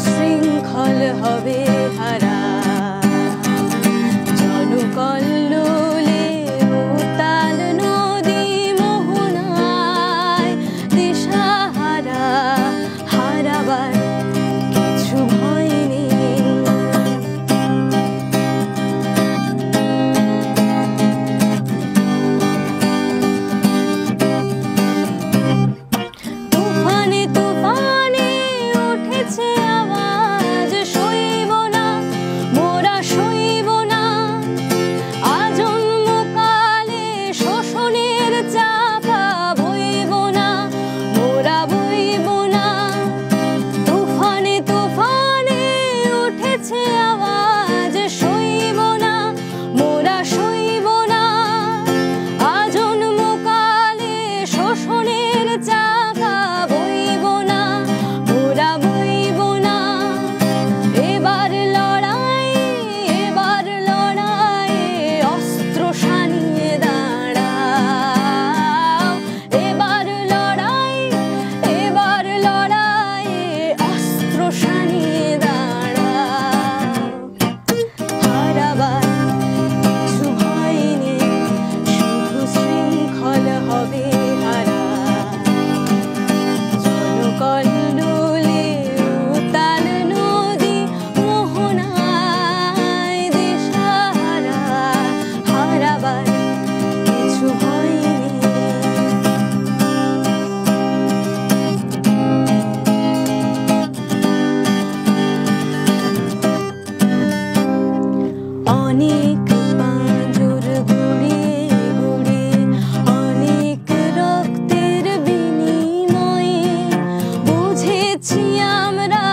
শৃঙ্খল হবে হারা জনকল্লোলে উতাল নদী মোহনায় দিশাহারা হারাবার কিছু ভয় নেই। তুফানে তুফানে উঠেছে আওয়াজ, সইব না মোরা সইব না আজন্মকালে শোষণের চাপা, বইব না মোরা বইব না। তুফানে তুফানে উঠেছে আওয়াজ, সইব না মোরা সইব না আজন্মকালে শোষণের চাপা, বইব না মোরা বইব না। এবার লড়াই অস্ত্র শানিয়ে দাঁড়াও। এবার লড়াই অস্ত্র শানিয়ে দাঁড়াও। হারাবার কিছু ভয় নেই, শুধু শৃঙ্খল হবে হারা জনকল্লোলে উতাল নদী মোহনায় দিশাহারা হারাবার কিছু ভয় নেই। অনেক পাঁজর গুড়িয়ে গুড়িয়ে অনেক রক্তের বিনিময়ে বুঝেছি আমরা